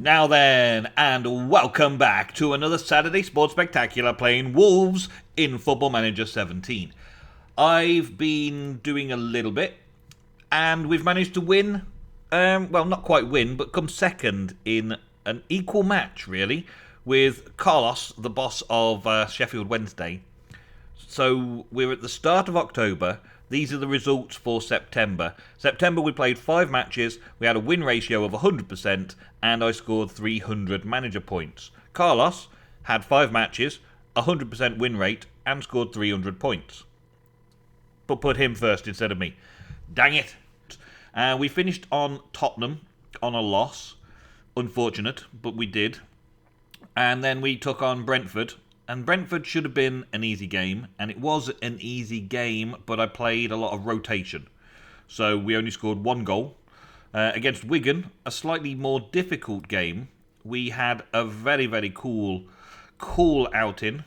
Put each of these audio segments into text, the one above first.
Now then, and welcome back to another Saturday Sports Spectacular playing Wolves in Football Manager 17. I've been doing a little bit, and we've managed to win, well, not quite win, but come second in an equal match, really, with Carlos, the boss of Sheffield Wednesday. So we're at the start of October. These are the results for September. September we played 5 matches, we had a win ratio of 100%, and I scored 300 manager points. Carlos had 5 matches, 100% win rate, and scored 300 points. But put him first instead of me. Dang it! We finished on Tottenham on a loss. Unfortunate, but we did. And then we took on Brentford. And Brentford should have been an easy game, and it was an easy game, but I played a lot of rotation. So we only scored 1 goal. Against Wigan, a slightly more difficult game, we had a very, very cool outing.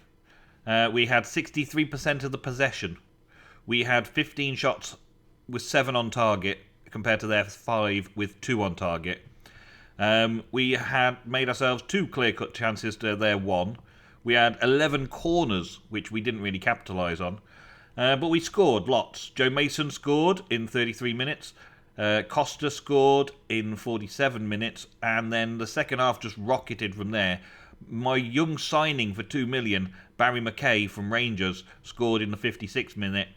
We had 63% of the possession. We had 15 shots with 7 on target, compared to their 5 with 2 on target. We had made ourselves 2 clear-cut chances to their 1. We had 11 corners, which we didn't really capitalise on. But we scored lots. Joe Mason scored in 33 minutes. Costa scored in 47 minutes. And then the second half just rocketed from there. My young signing for 2 million, Barry McKay from Rangers, scored in the 56th minute.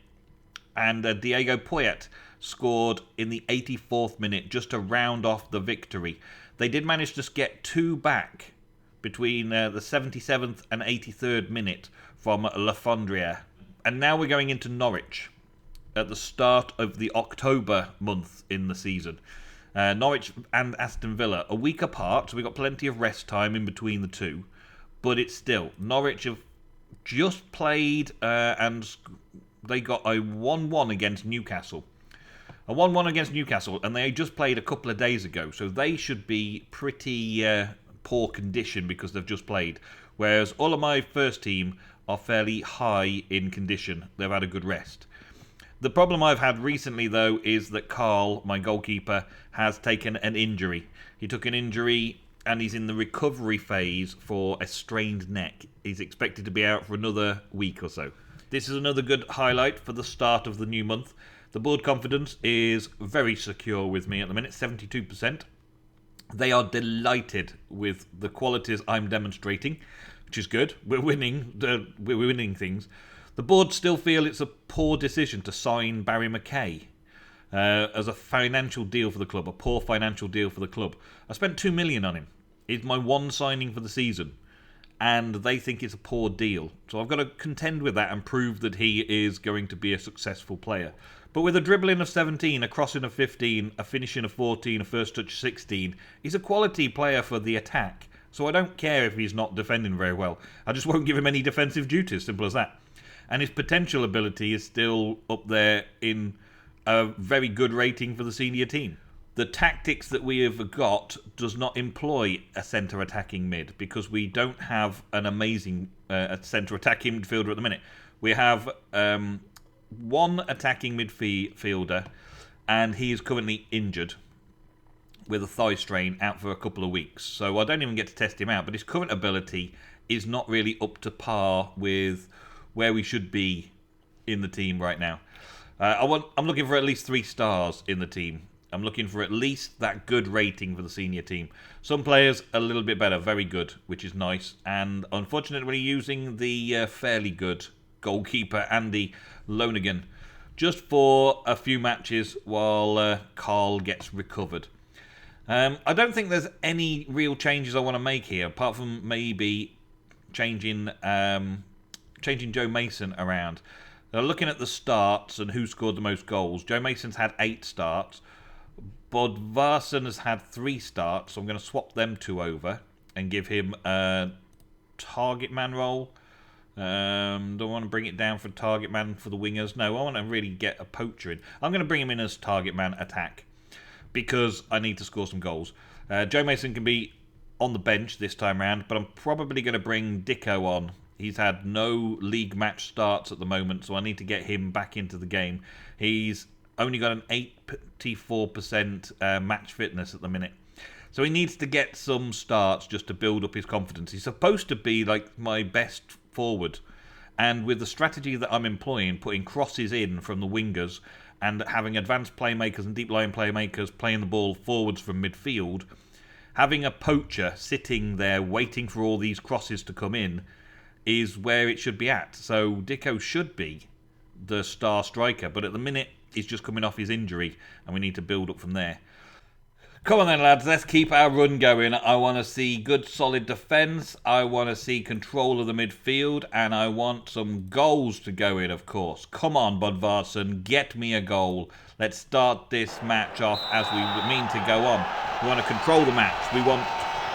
And Diego Poyet scored in the 84th minute just to round off the victory. They did manage to get 2 back between the 77th and 83rd minute from Le Fondrier. And now we're going into Norwich at the start of the October month in the season. Norwich and Aston Villa, a week apart, so we've got plenty of rest time in between the two. But it's still, Norwich have just played and they got a 1-1 against Newcastle. A 1-1 against Newcastle, and they just played a couple of days ago, so they should be pretty poor condition because they've just played. Whereas all of my first team are fairly high in condition. They've had a good rest. The problem I've had recently, though, is that Carl, my goalkeeper, has taken an injury. He took an injury and he's in the recovery phase for a strained neck. He's expected to be out for another week or so. This is another good highlight for the start of the new month. The board confidence is very secure with me at the minute, 72%. They are delighted with the qualities I'm demonstrating, which is good. We're winning things. The board still feel it's a poor decision to sign Barry McKay as a financial deal for the club, a poor financial deal for the club. I spent 2 million on him. It's my one signing for the season, and they think it's a poor deal. So I've got to contend with that and prove that he is going to be a successful player. But with a dribbling of 17, a crossing of 15, a finishing of 14, a first touch 16, he's a quality player for the attack. So I don't care if he's not defending very well. I just won't give him any defensive duties, simple as that. And his potential ability is still up there in a very good rating for the senior team. The tactics that we have got does not employ a centre attacking mid because we don't have an amazing centre attacking midfielder at the minute. We have one attacking midfielder, and he is currently injured with a thigh strain, out for a couple of weeks. So I don't even get to test him out, but his current ability is not really up to par with where we should be in the team right now. I'm looking for at least 3 stars in the team. I'm looking for at least that good rating for the senior team. Some players a little bit better, very good, which is nice. And unfortunately, using the fairly good goalkeeper Andy Lonergan just for a few matches while Carl gets recovered. I don't think there's any real changes I want to make here, apart from maybe changing Joe Mason around. Looking at the starts and who scored the most goals, Joe Mason's had 8 starts. Bodvarsson has had 3 starts, so I'm going to swap them 2 over and give him a target man role. Don't want to bring it down for target man for the wingers. No, I want to really get a poacher in. I'm going to bring him in as target man attack because I need to score some goals. Joe Mason can be on the bench this time round, but I'm probably going to bring Dicko on. He's had no league match starts at the moment, so I need to get him back into the game. He's only got an 84% match fitness at the minute. So he needs to get some starts just to build up his confidence. He's supposed to be like my best forward. And with the strategy that I'm employing, putting crosses in from the wingers and having advanced playmakers and deep line playmakers playing the ball forwards from midfield, having a poacher sitting there waiting for all these crosses to come in is where it should be at. So Dicko should be the star striker, but at the minute he's just coming off his injury and we need to build up from there. Come on then, lads, let's keep our run going. I want to see good solid defence, I want to see control of the midfield, and I want some goals to go in, of course. Come on, Bodvarsson, get me a goal. Let's start this match off as we mean to go on. We want to control the match. We want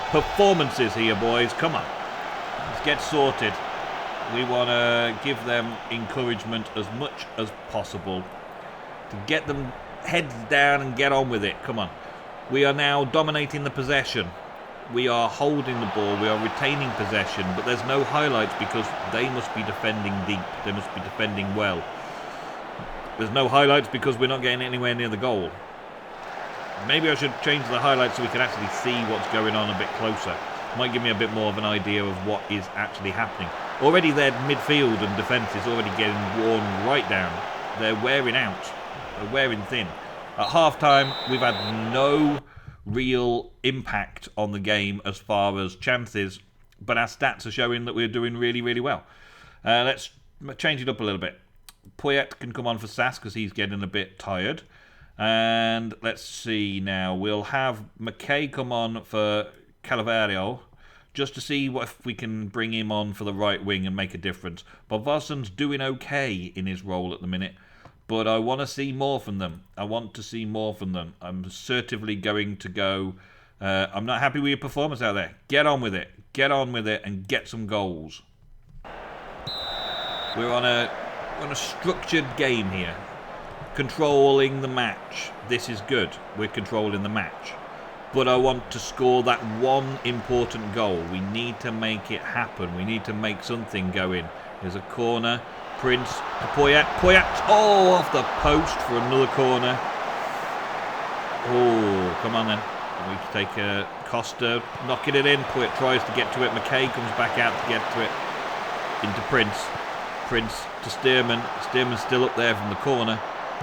performances here, boys. Come on, let's get sorted. We want to give them encouragement as much as possible to get them heads down and get on with it. Come on. We are now dominating the possession. We are holding the ball. We are retaining possession. But there's no highlights because they must be defending deep. They must be defending well. There's no highlights because we're not getting anywhere near the goal. Maybe I should change the highlights so we can actually see what's going on a bit closer. Might give me a bit more of an idea of what is actually happening. Already their midfield and defence is already getting worn right down. They're wearing out. They're wearing thin. At half-time, we've had no real impact on the game as far as chances, but our stats are showing that we're doing really, really well. Let's change it up a little bit. Poyet can come on for Sass because he's getting a bit tired. And let's see now. We'll have McKay come on for Calaverio just to see what if we can bring him on for the right wing and make a difference. Bodvarsson's doing okay in his role at the minute. But I want to see more from them. I want to see more from them. I'm assertively going to go. I'm not happy with your performance out there. Get on with it. Get on with it and get some goals. We're on a structured game here. Controlling the match. This is good. We're controlling the match. But I want to score that one important goal. We need to make it happen. We need to make something go in. There's a corner. Prince to Poyet. Poyet, oh, off the post for another corner. Oh, come on then. We can take Costa, knocking it in. Poyet tries to get to it. McKay comes back out to get to it. Into Prince. Prince to Stearman. Stearman's still up there from the corner.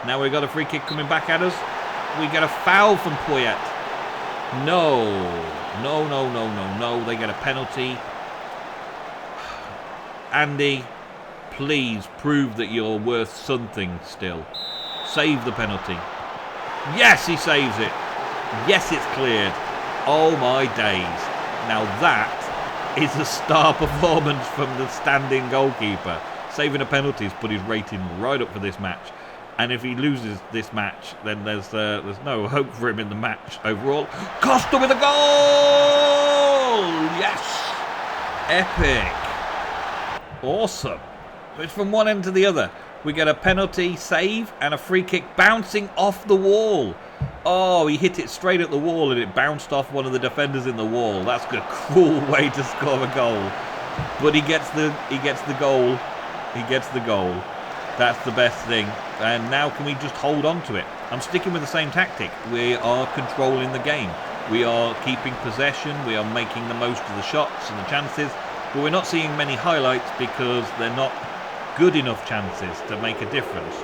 Now we've got a free kick coming back at us. We get a foul from Poyet. No. No, no, no, no, no. They get a penalty. Andy, please prove that you're worth something still. Save the penalty. Yes, he saves it. Yes, it's cleared. Oh my days. Now that is a star performance from the standing goalkeeper. Saving a penalty has put his rating right up for this match. And if he loses this match, then there's no hope for him in the match overall. Costa with a goal! Yes! Epic. Awesome. It's from one end to the other. We get a penalty save and a free kick bouncing off the wall. Oh, he hit it straight at the wall and it bounced off one of the defenders in the wall. That's a cruel way to score a goal. But he gets the goal. He gets the goal. That's the best thing. And now can we just hold on to it? I'm sticking with the same tactic. We are controlling the game. We are keeping possession. We are making the most of the shots and the chances. But we're not seeing many highlights because they're not good enough chances to make a difference.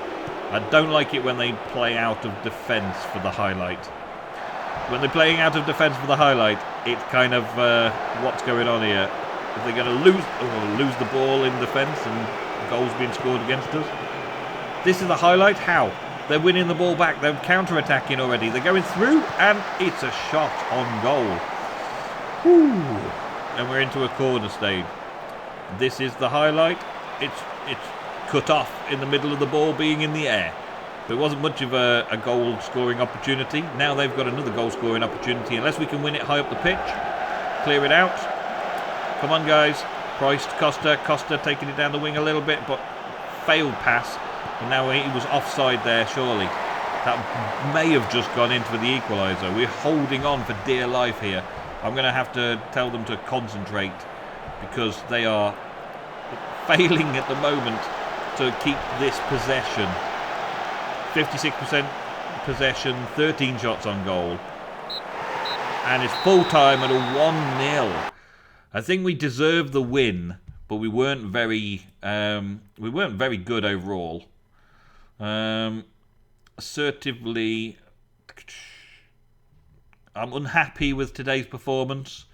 I don't like it when they play out of defence for the highlight. When they're playing out of defence for the highlight, it's kind of what's going on here. If they're going to lose the ball in defence and goals being scored against us. This is the highlight. How? They're winning the ball back. They're counter-attacking already. They're going through and it's a shot on goal. Whew. And we're into a corner stage. This is the highlight. It's cut off in the middle of the ball being in the air. There wasn't much of a goal scoring opportunity. Now they've got another goal scoring opportunity. Unless we can win it high up the pitch. Clear it out. Come on, guys. Price to Costa. Costa taking it down the wing a little bit, but failed pass. And now he was offside there, surely. That may have just gone in for the equaliser. We're holding on for dear life here. I'm going to have to tell them to concentrate because they are failing at the moment to keep this possession. 56% possession, 13 shots on goal. And it's full time at a 1-0. I think we deserved the win, but we weren't very good overall. Assertively, I'm unhappy with today's performance.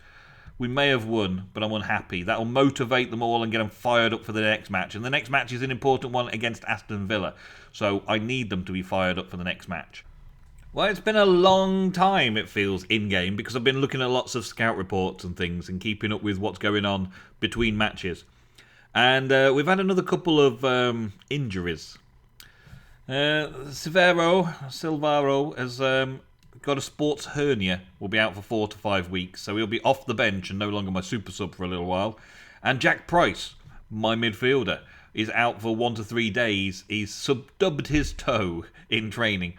We may have won, but I'm unhappy. That will motivate them all and get them fired up for the next match. And the next match is an important one against Aston Villa. So I need them to be fired up for the next match. Well, it's been a long time, it feels, in-game, because I've been looking at lots of scout reports and things and keeping up with what's going on between matches. And we've had another couple of injuries. Silvaro has got a sports hernia, will be out for 4 to 5 weeks, so he'll be off the bench and no longer my super sub for a little while. And Jack Price, my midfielder, is out for 1 to 3 days. He's stubbed his toe in training.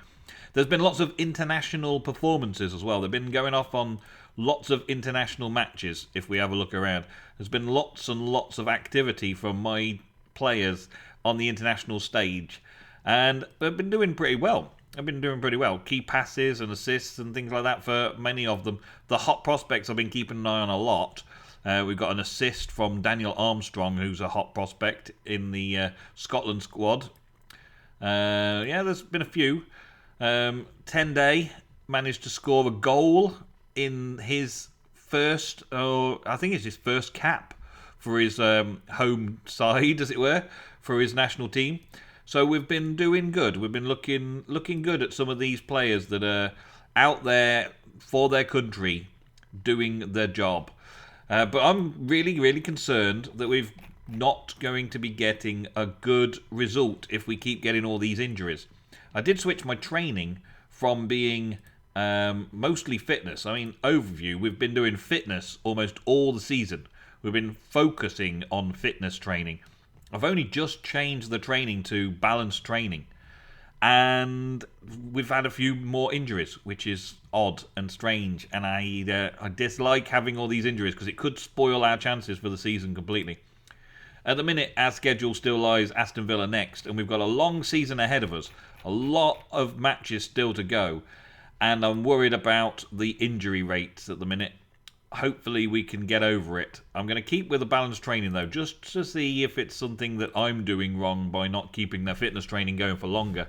There's been lots of international performances as well. They've been going off on lots of international matches, if we have a look around. There's been lots and lots of activity from my players on the international stage. And they've been doing pretty well. Key passes and assists and things like that for many of them. The hot prospects I've been keeping an eye on a lot. We've got an assist from Daniel Armstrong, who's a hot prospect in the Scotland squad. There's been a few. 10-Day managed to score a goal in his first cap for his home side, as it were, for his national team. So we've been doing good. We've been looking good at some of these players that are out there for their country, doing their job. But I'm really, really concerned that we're not going to be getting a good result if we keep getting all these injuries. I did switch my training from being mostly fitness. Overview, we've been doing fitness almost all the season. We've been focusing on fitness training. I've only just changed the training to balanced training. And we've had a few more injuries, which is odd and strange. And I dislike having all these injuries because it could spoil our chances for the season completely. At the minute, our schedule still lies Aston Villa next, and we've got a long season ahead of us. A lot of matches still to go, and I'm worried about the injury rates at the minute. Hopefully we can get over it. I'm going to keep with the balanced training, though, just to see if it's something that I'm doing wrong by not keeping their fitness training going for longer.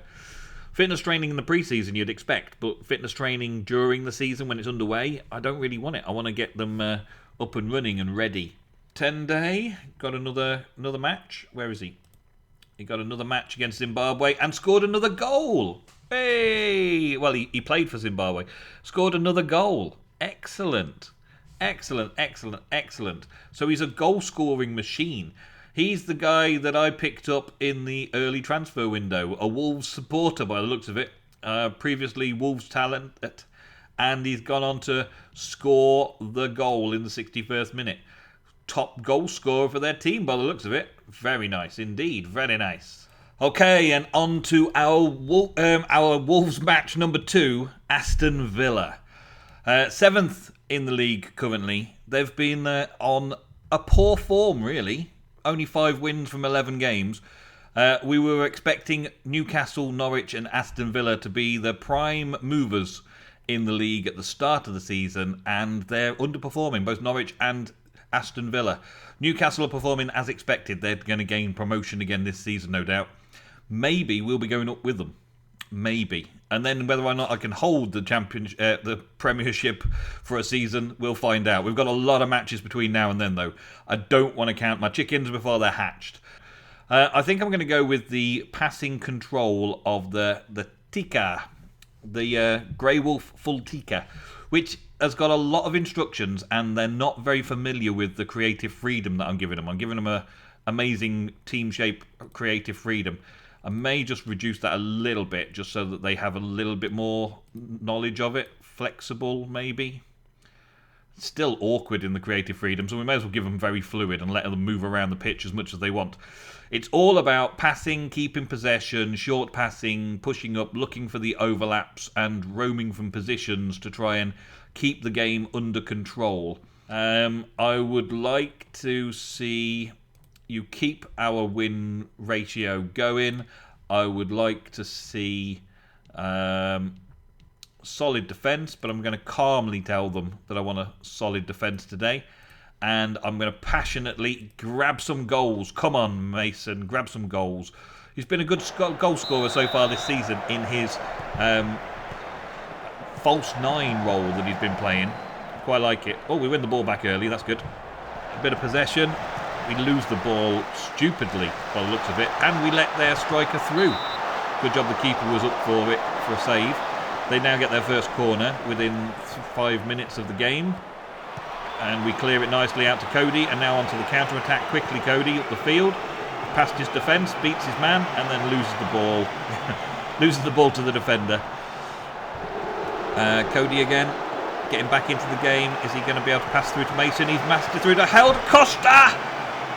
Fitness training in the pre-season you'd expect, but fitness training during the season when it's underway, I don't really want it. I want to get them up and running and ready. 10-Day got another match. Where is he? He got another match against Zimbabwe and scored another goal. Hey! Well, he played for Zimbabwe. Scored another goal. Excellent. So he's a goal-scoring machine. He's the guy that I picked up in the early transfer window. A Wolves supporter by the looks of it. Previously Wolves talent. And he's gone on to score the goal in the 61st minute. Top goal scorer for their team by the looks of it. Very nice indeed. Very nice. Okay, and on to our Wolves match number 2, Aston Villa. 7th in the league currently. They've been on a poor form, really. Only 5 wins from 11 games. We were expecting Newcastle, Norwich and Aston Villa to be the prime movers in the league at the start of the season, and they're underperforming, both Norwich and Aston Villa. Newcastle are performing as expected. They're going to gain promotion again this season, no doubt. Maybe we'll be going up with them. Maybe. And then whether or not I can hold the Premiership for a season, we'll find out. We've got a lot of matches between now and then, though. I don't want to count my chickens before they're hatched. I think I'm going to go with the passing control of the Tika, the Grey Wolf Full Tika, which has got a lot of instructions, and they're not very familiar with the creative freedom that I'm giving them. I'm giving them a amazing team shape creative freedom. I may just reduce that a little bit, just so that they have a little bit more knowledge of it. Flexible, maybe. Still awkward in the creative freedom, so we may as well give them very fluid and let them move around the pitch as much as they want. It's all about passing, keeping possession, short passing, pushing up, looking for the overlaps, and roaming from positions to try and keep the game under control. I would like to see you keep our win ratio going. I would like to see solid defence, but I'm going to calmly tell them that I want a solid defence today. And I'm going to passionately grab some goals. Come on, Mason, grab some goals. He's been a good goal scorer so far this season in his false 9 role that he's been playing. Quite like it. Oh, we win the ball back early. That's good. A bit of possession. We lose the ball stupidly by the looks of it. And we let their striker through. Good job the keeper was up for it for a save. They now get their first corner within 5 minutes of the game. And we clear it nicely out to Cody. And now onto the counter-attack quickly. Cody up the field. Past his defence. Beats his man. And then loses the ball. Loses the ball to the defender. Cody again. Getting back into the game. Is he going to be able to pass through to Mason? He's mastered through to held. Costa!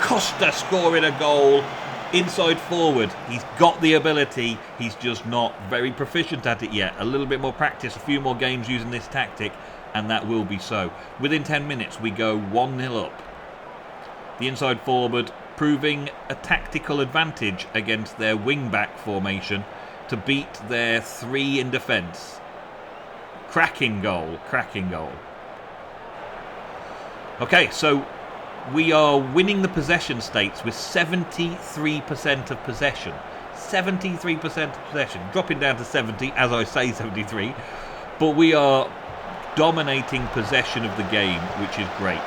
Costa scoring a goal. Inside forward. He's got the ability. He's just not very proficient at it yet. A little bit more practice. A few more games using this tactic. And that will be so. Within 10 minutes, we go 1-0 up. The inside forward proving a tactical advantage against their wing-back formation to beat their 3 in defence. Cracking goal. Cracking goal. Okay, so we are winning the possession stakes with 73% of possession. 73% of possession. Dropping down to 70, as I say 73. But we are dominating possession of the game, which is great.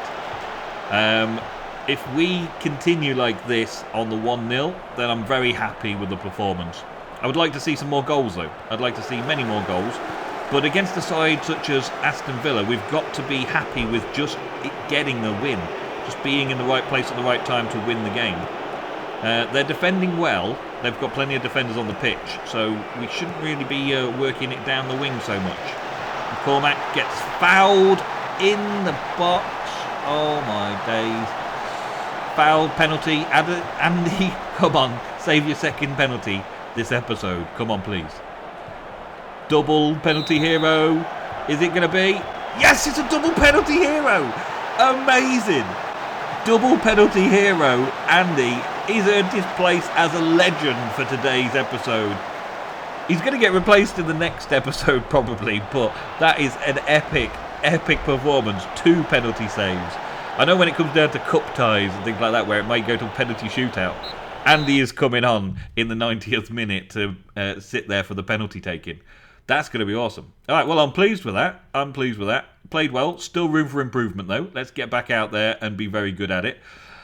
If we continue like this on the 1-0, then I'm very happy with the performance. I would like to see some more goals though. I'd like to see many more goals. But against a side such as Aston Villa, we've got to be happy with just getting the win. Just being in the right place at the right time to win the game. They're defending well. They've got plenty of defenders on the pitch. So we shouldn't really be working it down the wing so much. Cormac gets fouled in the box. Oh my days. Foul, penalty. Andy, come on. Save your second penalty this episode. Come on, please. Double penalty hero. Is it going to be? Yes, it's a double penalty hero. Amazing. Double penalty hero. Andy, he's earned his place as a legend for today's episode. He's going to get replaced in the next episode probably, but that is an epic, epic performance. 2 penalty saves. I know when it comes down to cup ties and things like that, where it might go to a penalty shootout, Andy is coming on in the 90th minute to sit there for the penalty taking. That's going to be awesome. All right, well, I'm pleased with that. Played well. Still room for improvement, though. Let's get back out there and be very good at it.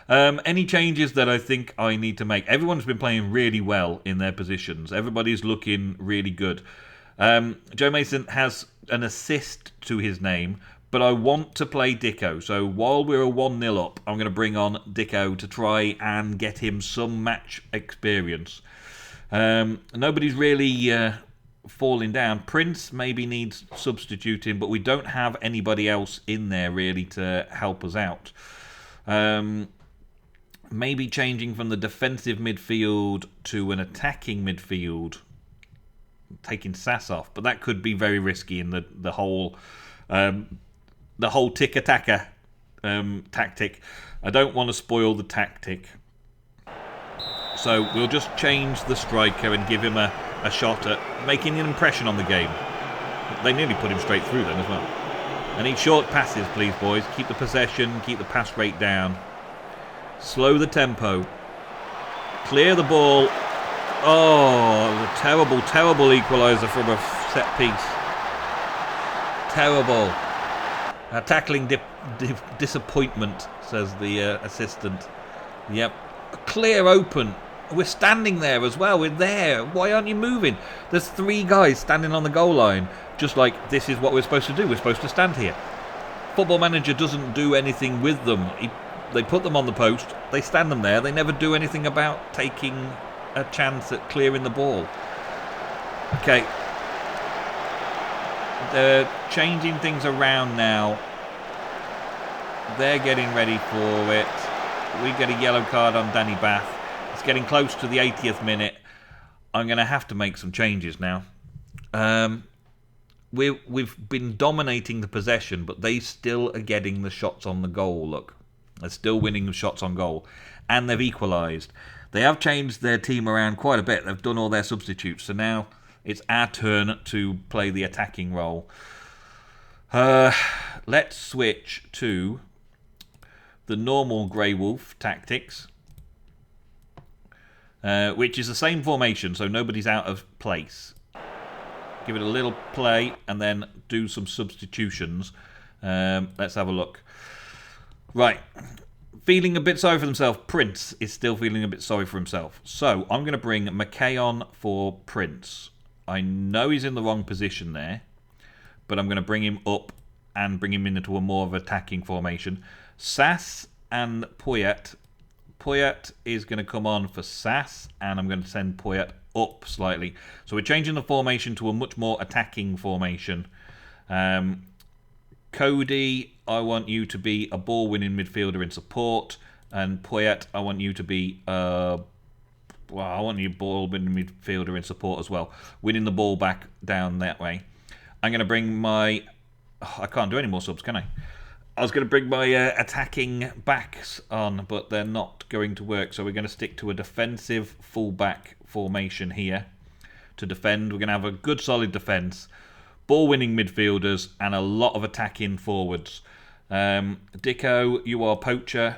Any changes that I think I need to make? Everyone's been playing really well in their positions. Everybody's looking really good. Joe Mason has an assist to his name, but I want to play Dicko. So while we're a 1-0 up, I'm going to bring on Dicko to try and get him some match experience. Nobody's really falling down. Prince maybe needs substituting, but we don't have anybody else in there really to help us out. Maybe changing from the defensive midfield to an attacking midfield, taking Sass off, but that could be very risky in the whole tick-attacker tactic. I don't want to spoil the tactic, so we'll just change the striker and give him a shot at making an impression on the game. They nearly put him straight through then as well. I need short passes, please, boys. Keep the possession, keep the pass rate down. Slow the tempo. Clear the ball. Oh, the terrible, terrible equaliser from a set piece. Terrible. Tackling disappointment, says the assistant. Yep. Clear open. We're standing there as well. We're there. Why aren't you moving? There's 3 guys standing on the goal line. Just like, this is what we're supposed to do. We're supposed to stand here. Football Manager doesn't do anything with them. They put them on the post. They stand them there. They never do anything about taking a chance at clearing the ball. Okay. They're changing things around now. They're getting ready for it. We get a yellow card on Danny Bath. It's getting close to the 80th minute. I'm going to have to make some changes now. We've been dominating the possession, but they still are getting the shots on the goal. Look, they're still winning the shots on goal, and they've equalised. They have changed their team around quite a bit. They've done all their substitutes, so now It's our turn to play the attacking role. Let's switch to the normal Grey Wolf tactics, which is the same formation, so nobody's out of place. Give it a little play and then do some substitutions. Let's have a look. Right. Feeling a bit sorry for himself. Prince is still feeling a bit sorry for himself. So I'm going to bring McKay on for Prince. I know he's in the wrong position there, but I'm going to bring him up and bring him into a more of attacking formation. Sass and Poyet. Poyet is going to come on for Sass, and I'm going to send Poyet up slightly. So we're changing the formation to a much more attacking formation. Cody, I want you to be a ball-winning midfielder in support, and Poyet, I want you to be I want you ball-winning midfielder in support as well, winning the ball back down that way. I'm going to bring my... I can't do any more subs, can I? I was going to bring my attacking backs on, but they're not going to work, so we're going to stick to a defensive full-back formation here to defend. We're going to have a good solid defence, ball-winning midfielders, and a lot of attacking forwards. Dicko, you are poacher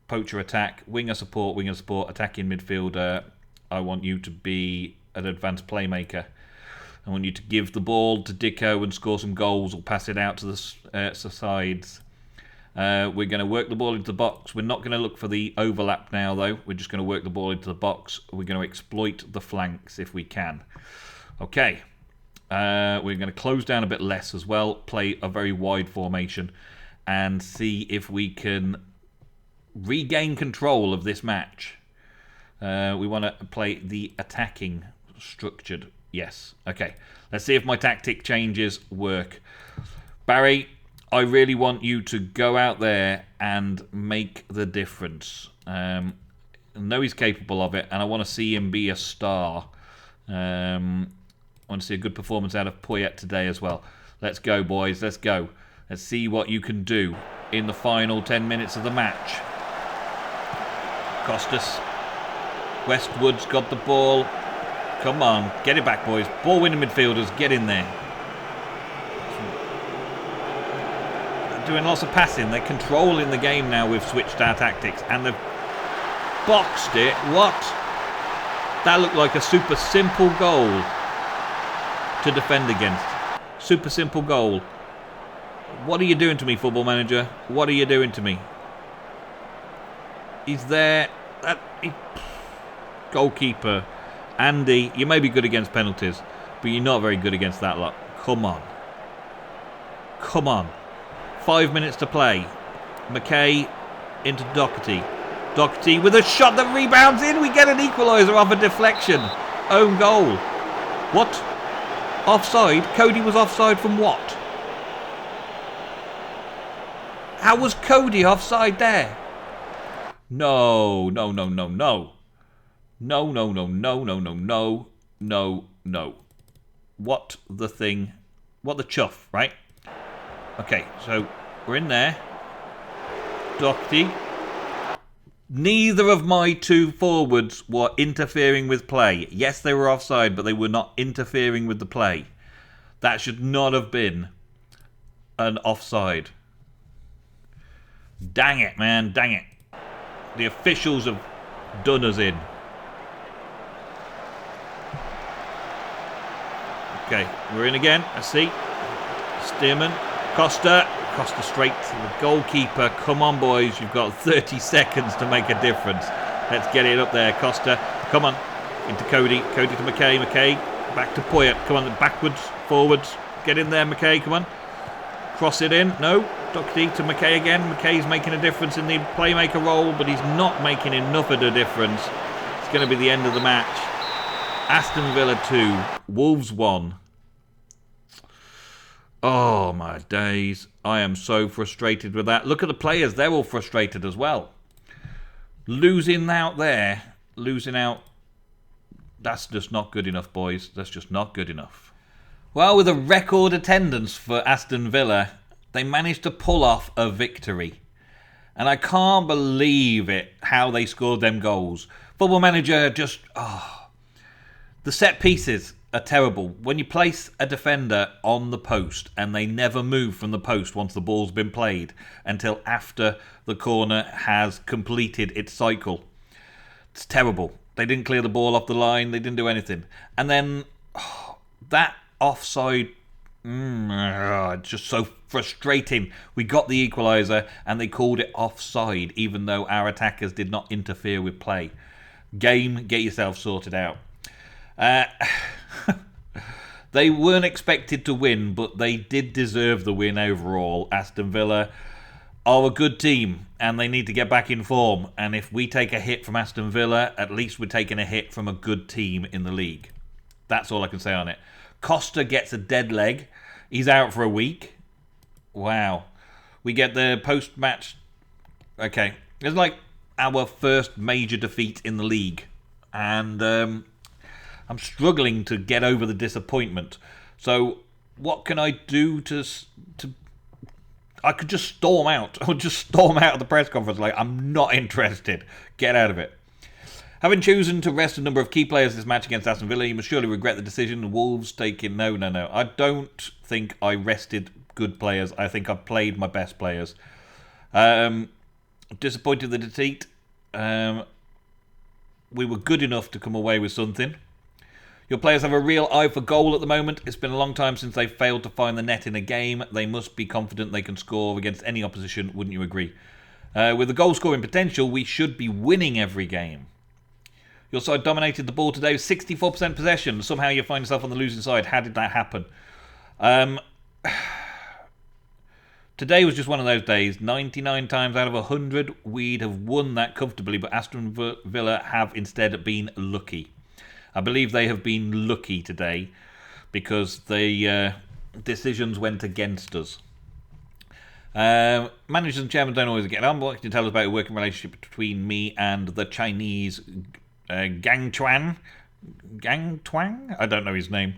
attack, winger support, attacking midfielder. I want you to be an advanced playmaker. I want you to give the ball to Dicko and score some goals or pass it out to the sides. We're going to work the ball into the box. We're not going to look for the overlap now, though. We're just going to work the ball into the box. We're going to exploit the flanks if we can. Okay. We're going to close down a bit less as well, play a very wide formation, and see if we can regain control of this match. We want to play the attacking structured. Yes. Okay. Let's see if my tactic changes work. Barry, I really want you to go out there and make the difference. I know he's capable of it, and I want to see him be a star. I want to see a good performance out of Poyet today as well. Let's go, boys. Let's go. Let's see what you can do in the final 10 minutes of the match. Costas. Westwood's got the ball. Come on. Get it back, boys. Ball-winning midfielders. Get in there. They're doing lots of passing. They're controlling the game now. We've switched our tactics. And they've boxed it. What? That looked like a super simple goal to defend against. Super simple goal. What are you doing to me, Football Manager? What are you doing to me? He's there. Goalkeeper. Andy, you may be good against penalties, but you're not very good against that lot. Come on. Come on. 5 minutes to play. McKay into Doherty. Doherty with a shot that rebounds in. We get an equaliser off a deflection. Own goal. What? Offside? Cody was offside from what? How was Cody offside there? No. No. What the thing? What the chuff, right? Okay, so we're in there. Doherty. Neither of my two forwards were interfering with play. Yes, they were offside, but they were not interfering with the play. That should not have been an offside. Dang it, man. Dang it. The officials have done us in. Okay, we're in again. Let's see. Stearman. Costa straight to the goalkeeper. Come on, boys. You've got 30 seconds to make a difference. Let's get it up there. Costa. Come on. Into Cody. Cody to McKay. McKay. Back to Poyet. Come on. Backwards. Forwards. Get in there, McKay. Come on. Cross it in. No. Doherty to McKay again. McKay's making a difference in the playmaker role, but he's not making enough of a difference. It's going to be the end of the match. Aston Villa 2. Wolves 1. Oh, my days. I am so frustrated with that. Look at the players. They're all frustrated as well. Losing out there. Losing out. That's just not good enough, boys. That's just not good enough. Well, with a record attendance for Aston Villa, they managed to pull off a victory. And I can't believe it, how they scored them goals. Football Manager just... the set pieces. are terrible. When you place a defender on the post and they never move from the post once the ball's been played until after the corner has completed its cycle, it's terrible. They didn't clear the ball off the line. They didn't do anything. And then that offside, it's just so frustrating. We got the equaliser and they called it offside, even though our attackers did not interfere with play. Game, get yourself sorted out. They weren't expected to win, but they did deserve the win overall. Aston Villa are a good team and they need to get back in form. And if we take a hit from Aston Villa, at least we're taking a hit from a good team in the league. That's all I can say on it. Costa gets a dead leg. He's out for a week. Wow. We get the post-match. Okay. It's like our first major defeat in the league. And I'm struggling to get over the disappointment. So what can I do to I could just storm out. I would just storm out of the press conference like, I'm not interested. Get out of it. Having chosen to rest a number of key players this match against Aston Villa, you must surely regret the decision. Wolves taking... No. I don't think I rested good players. I think I played my best players. Disappointed with the defeat. We were good enough to come away with something. Your players have a real eye for goal at the moment. It's been a long time since they've failed to find the net in a game. They must be confident they can score against any opposition, wouldn't you agree? With the goal-scoring potential, we should be winning every game. Your side dominated the ball today with 64% possession. Somehow you find yourself on the losing side. How did that happen? Today was just one of those days. 99 times out of 100, we'd have won that comfortably, but Aston Villa have instead been lucky. I believe they have been lucky today because the decisions went against us. Managers and chairman don't always get on. What can you tell us about a working relationship between me and the Chinese Gang Tuan? I don't know his name.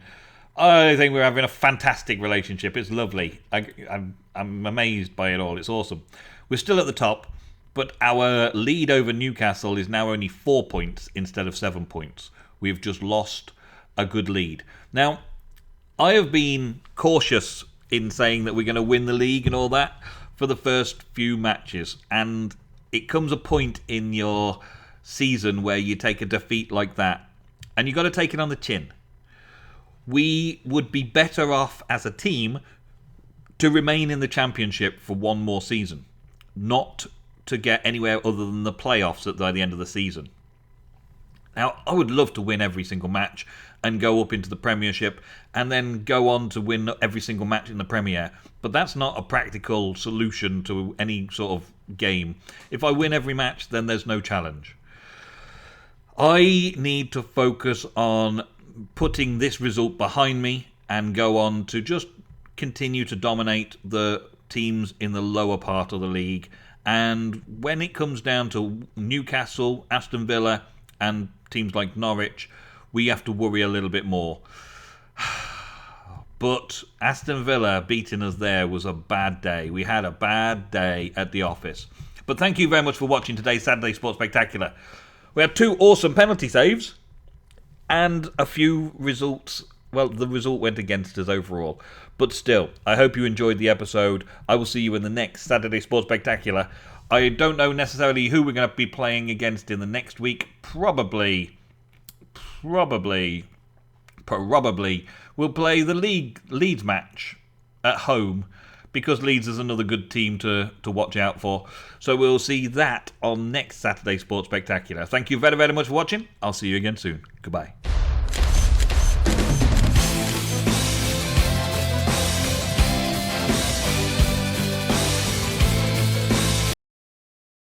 I think we're having a fantastic relationship. It's lovely. I'm amazed by it all. It's awesome. We're still at the top, but our lead over Newcastle is now only 4 points instead of 7 points. We've just lost a good lead. Now, I have been cautious in saying that we're going to win the league and all that for the first few matches. And it comes a point in your season where you take a defeat like that and you've got to take it on the chin. We would be better off as a team to remain in the Championship for one more season, not to get anywhere other than the playoffs by the end of the season. Now, I would love to win every single match and go up into the Premiership and then go on to win every single match in the Premier. But that's not a practical solution to any sort of game. If I win every match, then there's no challenge. I need to focus on putting this result behind me and go on to just continue to dominate the teams in the lower part of the league. And when it comes down to Newcastle, Aston Villa and teams like Norwich, we have to worry a little bit more. But Aston Villa beating us there was a bad day. We had a bad day at the office. But thank you very much for watching today's Saturday Sports Spectacular. We had 2 awesome penalty saves and a few results. Well, the result went against us overall. But still, I hope you enjoyed the episode. I will see you in the next Saturday Sports Spectacular. I don't know necessarily who we're going to be playing against in the next week. Probably we'll play the Leeds match at home because Leeds is another good team to watch out for. So we'll see that on next Saturday Sports Spectacular. Thank you very, very much for watching. I'll see you again soon. Goodbye.